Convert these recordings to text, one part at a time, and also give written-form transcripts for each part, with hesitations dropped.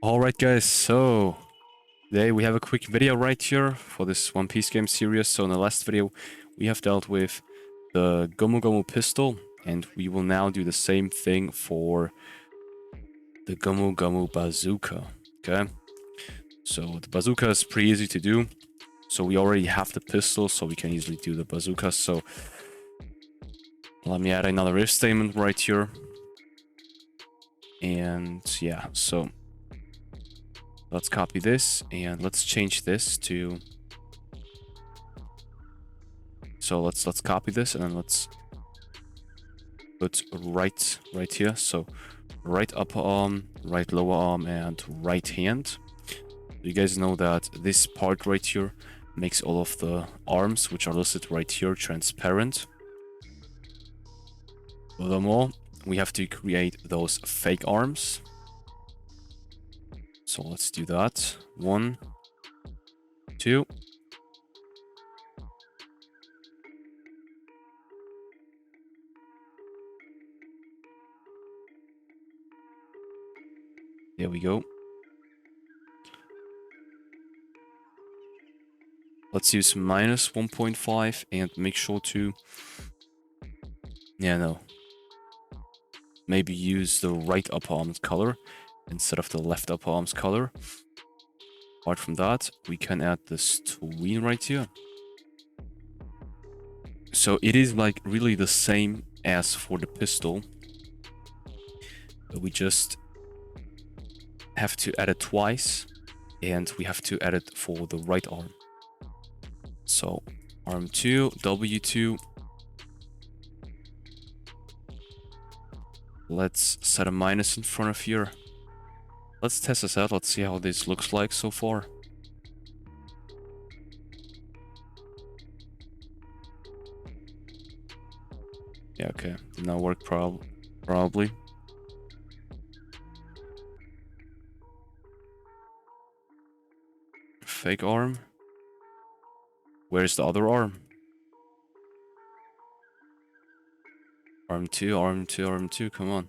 Alright guys, so today we have a quick video right here for this One Piece game series. So in the last video we have dealt with the Gomu pistol, and we will now do the same thing for the Gomu Bazooka. Okay, so the bazooka is pretty easy to do. So we already have the pistol, so we can easily do the bazooka. So let me add another if statement right here. And yeah, so let's copy this and let's change this to... So let's copy this and then let's put right here. So right upper arm, right lower arm, and right hand. You guys know that this part right here makes all of the arms, which are listed right here, transparent. Furthermore, we have to create those fake arms. So let's do that. 1, 2. There we go. Let's use minus 1.5 and make sure to... Maybe use the right upper arm's color instead of the left upper arm's color. Apart from that, we can add this tween right here. So it is like really the same as for the pistol, but we just have to add it twice, and we have to add it for the right arm. So arm 2, W2. Let's set a minus in front of here. Let's test this out. Let's see how this looks like so far. Yeah, okay. Did not work probably. Fake arm. Where's the other arm? Arm 2, arm 2, arm 2, come on.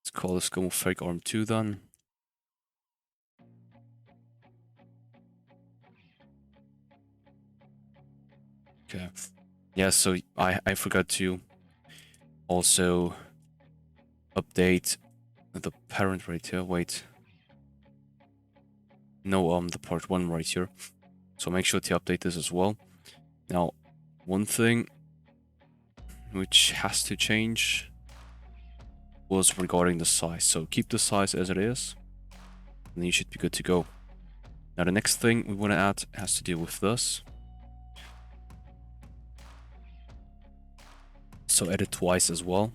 Let's call this Gomu fake arm 2 then. Okay. Yeah, so I forgot to also update the parent right here. Wait. No, the part 1 right here. So make sure to update this as well. Now, one thing which has to change was regarding the size. So keep the size as it is, and then you should be good to go. Now the next thing we want to add has to do with this. So add it twice as well.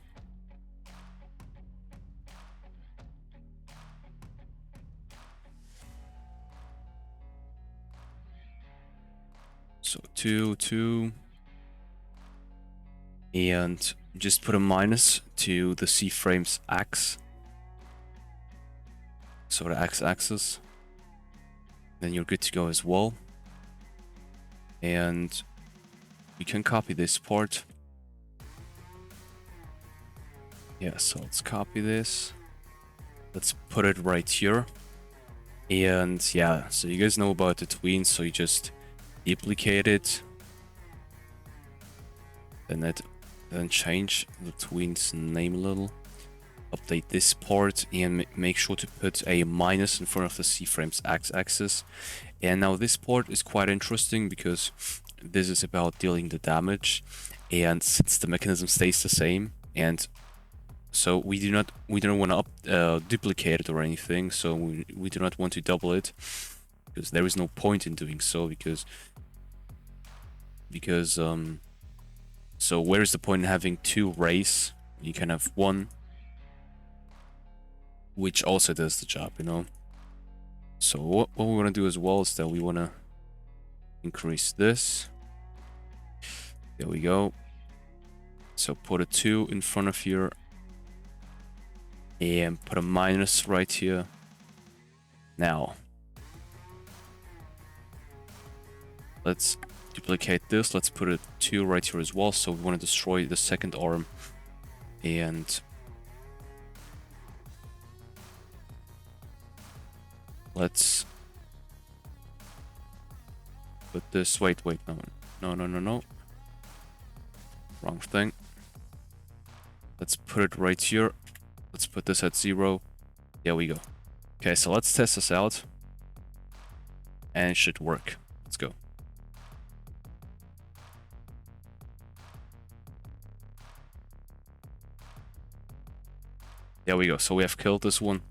So 2, 2. And just put a minus to the C-frame's X. So the X-axis. Then you're good to go as well. And you can copy this part. Yeah, so let's copy this. Let's put it right here. And yeah, so you guys know about the tween, so you just duplicate it. Then change the tween's name a little. Update this part and make sure to put a minus in front of the C-frame's X-axis. And now this part is quite interesting because this is about dealing the damage, and since the mechanism stays the same, and so we don't want to duplicate it or anything, so we do not want to double it, because there is no point in doing so, because so where is the point in having 2 rays? You can have one which also does the job, you know. So what we want to do as well is that we want to increase this. There we go. So put a 2 in front of here and put a minus right here. Now let's duplicate this. Let's put a 2 right here as well. So we want to destroy the second arm And let's put this, wait, no. Wrong thing. Let's put it right here. Let's put this at 0. There we go. Okay, so let's test this out. And it should work. Let's go. There we go. So we have killed this one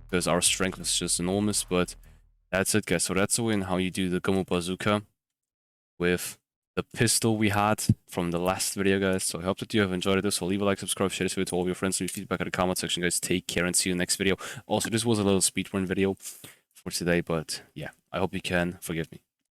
because our strength was just enormous, but that's it, guys. So that's a win how you do the Gomu Bazooka with the pistol we had from the last video, guys. So I hope that you have enjoyed this. So leave a like, subscribe, share this video to all of your friends, leave feedback in the comment section, guys. Take care and see you in the next video. Also, this was a little speedrun video for today, but yeah, I hope you can forgive me.